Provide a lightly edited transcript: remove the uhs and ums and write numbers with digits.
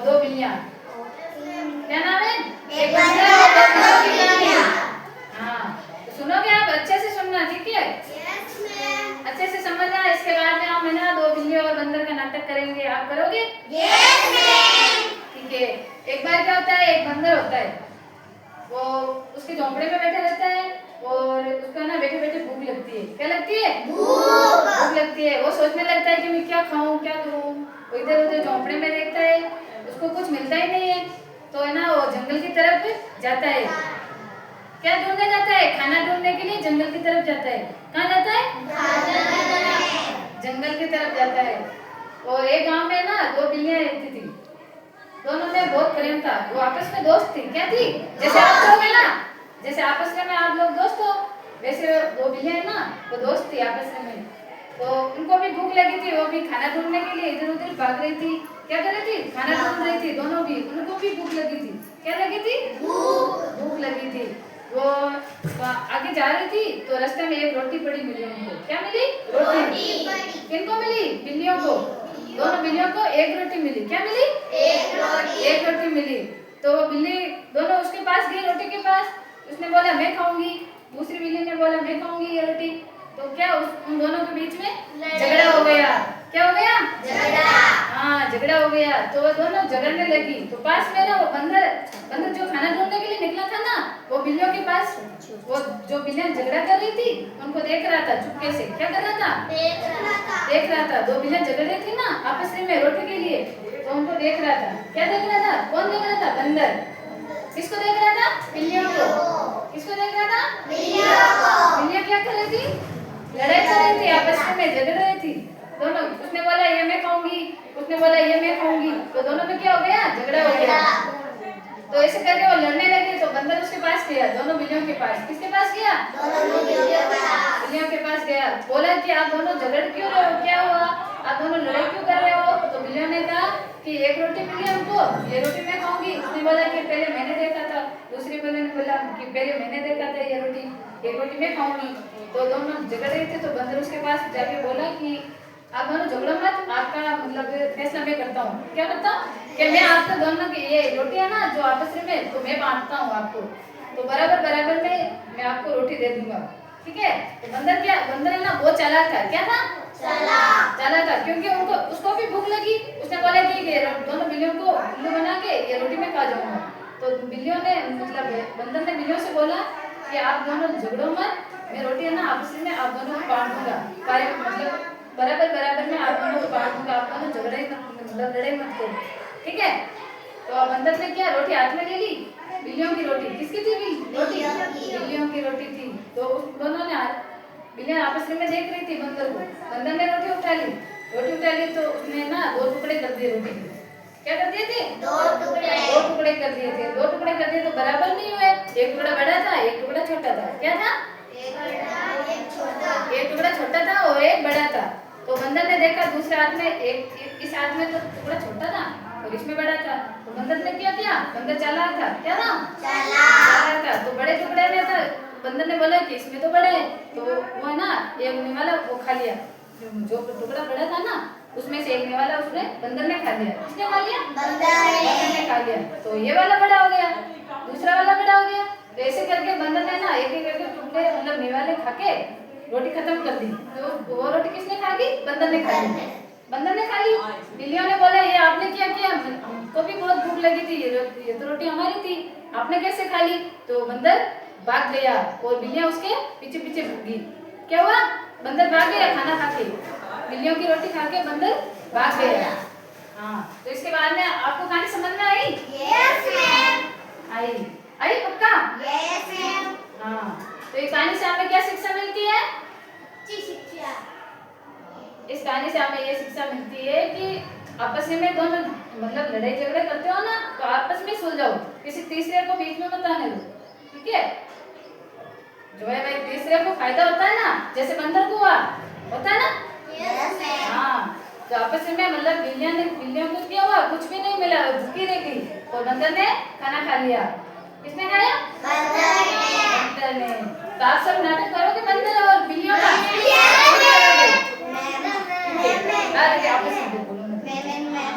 दो बिल्लियां। क्या नाम है? एक बंदर और दो बिल्लियों की कहानी। हाँ, तो सुनोगे आप, अच्छे से सुनना, ठीक है? अच्छे से समझना। इसके बाद में हम है ना दो बिल्ली और बंदर का नाटक करेंगे, आप करोगे? ठीक है। एक बार क्या होता है, एक बंदर होता है, वो उसके झोंपड़े में बैठा रहता है और उसको ना बैठे बैठे भूख लगती है। क्या लगती है? भूख लगती है। वो सोचने लगता है कि मैं क्या खाऊं, क्या करूं। वो इधर उधर झोंपड़े में देखता है, उसको कुछ मिलता ही नहीं है, तो है ना वो जंगल की तरफ जाता है। क्या ढूंढने जाता है? खाना ढूंढने के लिए जंगल की तरफ जाता है। कहाँ जाता है? जंगल की तरफ जाता है। और एक गांव में ना दो बिल्लियां रहती थी, दोनों में बहुत प्रेम था, वो आपस में दोस्त थी। क्या थी? जैसे आप लोग है ना, जैसे आपस में आप लोग दोस्त हो, वैसे दो बिल्लियां है ना, वो दोस्त थी आपस में। तो उनको भी भूख लगी थी, वो भी खाना ढूंढने के लिए इधर उधर भाग रही थी। क्या कर रही थी? खाना ढूंढ रही थी। दोनों भी, उनको भी भूख लगी थी। क्या लगी थी? भूख लगी थी। वो आगे जा रही थी तो रास्ते में एक रोटी पड़ी मिली उनको। क्या मिली? रोटी। किनको मिली? बिल्लियों को। दोनों बिल्लियों को एक रोटी मिली। क्या मिली? एक रोटी मिली। तो वो बिल्ली दोनों उसके पास गई, रोटी के पास। उसने बोला मैं खाऊंगी, दूसरी बिल्ली ने बोला मैं खाऊंगी ये रोटी। तो क्या उन दोनों के बीच में झगड़ा हो गया। क्या हो गया? हाँ, झगड़ा हो गया। तो वो दोनों झगड़ने लगी। तो पास में ना वो बंदर जो खाना ढूंढने के लिए निकला था ना, वो बिल्लियों के पास, वो जो बिल्लियां झगड़ा कर रही थी उनको देख रहा था चुपके से। क्या कर रहा था? देख रहा था। दो बिल्लियां झगड़ रही थी ना आपस में रोटी के लिए, तो उनको देख रहा था। क्या देख रहा था? कौन देख रहा था? बंदर। किसको देख रहा था? बिल्लियों को। किसको देख रहा था? बिल्लियां क्या कर रही थी? लड़ाई कर रही थी, आपस में झगड़ रही थी दोनों। उसने बोला ये मैं खाऊंगी, उसने बोला ये मैं खाऊंगी। तो दोनों में क्या हो गया? झगड़ा हो गया। तो ऐसे करके वो लड़ने लगे। तो बंदर उसके पास गया, दोनों बिल्लियों के पास। किसके पास गया? बिल्लियों के पास गया। बोला कि आप दोनों झगड़ क्यों रहे हो, क्या हुआ, आप दोनों लड़ाई क्यों कर रहे हो? तो बिल्लियों ने कहा कि एक रोटी मिली हमको, ये रोटी मैं खाऊंगी। उसने बोला कि पहले मैंने देखा था। दूसरी बिल्ली ने बोला कि पहले मैंने देखा था ये रोटी, एक रोटी मैं खाऊंगी। तो दोनों झगड़ रहे थे। तो बंदर उसके पास जाके बोला कि आप दोनों झगड़ो मत, आपका मतलब फैसला मैं करता हूँ। क्या करता हूँ? कि मैं आपको दोनों की ये रोटी है ना जो आपस में, तो मैं बांटता हूँ आपको, तो बराबर बराबर में मैं आपको रोटी दे दूंगा। ठीक है? तो बंदर है ना बहुत चालाक था। क्या था? चालाक था, क्योंकि उनको उसको भी भूख लगी। उसने बोला कि ये दोनों बिल्लियों को उल्लू बना के ये रोटी में खा जाऊंगा। तो बिल्लियों ने मतलब बंदर ने बिल्लियों से बोला कि आप दोनों झगड़ो मत, मैं रोटी है ना आपस में आप दोनों को बांट दूंगा, मतलब बराबर बराबर में आप दोनों को बांट दूंगा, आप दोनों झगड़े मतलब लड़ाई मत करो। ठीक है? तो बंदर ने क्या, रोटी हाथ में ले ली, बिल्लियों की रोटी। किसकी थी रोटी? बिल्लियों की रोटी थी। तो उस दोनों ने बिल्लियां आपस में देख रही थी बंदर को। बंदर ने रोटी उठा ली तो उसने ना दो टुकड़े कर दिए रोटी के। क्या कर दिए थे? दो टुकड़े कर दिए थे। दो टुकड़े कर दिए तो बराबर नहीं हुए, एक टुकड़ा बड़ा था, एक टुकड़ा छोटा था। क्या था? एक टुकड़ा छोटा था और एक बड़ा था। तो बंदर ने देखा दूसरे हाथ में, एक इस हाथ में तो टुकड़ा छोटा था और इसमें बड़ा था। तो बंदर ने क्या किया? बंदर चालाक था। क्या था? चालाक था। तो बड़े टुकड़े में था, बंदर ने बोला कि इसमें तो बड़ा है, तो वो है ना एक निवाला वो खा लिया। जो टुकड़ा बड़ा था ना उसमें से एक निवाला उसने बंदर ने खा लिया। किसने खा लिया? बंदर ने खा लिया। तो ये वाला बड़ा हो गया, दूसरा वाला बड़ा हो गया। तो ऐसे करके बंदर ने ना एक एक करके टुकड़े मतलब निवाले खा के रोटी खत्म कर दी। तो वो रोटी किसने खा ली? बंदर ने खा ली। बंदर ने खा ली। बिल्लियों ने बोला ये आपने क्या किया, हमको भी बहुत भूख लगी थी, ये तो रोटी हमारी थी, आपने कैसे खा ली? तो बंदर भाग गया और बिल्लियां उसके पीछे पीछे भागी। क्या हुआ? बंदर भाग गया खाना खा के, बिल्लियों की रोटी खा के बंदर भाग गया। हाँ, तो इसके बाद में आपको कहानी समझ में आई? आई पक्का? हाँ, तो ये कहानी से हमें क्या शिक्षा मिलती है? इस कहानी से हमें ये शिक्षा मिलती है कि आपस में दोनों मतलब लड़ाई झगड़े करते हो ना तो आपस में सुलझाओ, किसी तीसरे को बीच में मत आने दो। ठीक है? जो है भाई तीसरे को फायदा होता है ना, जैसे बंदर को हुआ होता है ना। हाँ, तो आपस में मतलब बिल्लियों को क्या हुआ? कुछ भी नहीं मिला, भूखी रह गई और बंदर ने खाना खा लिया। किसने खाया? बंदर ने। तो आप सब नाटक करो।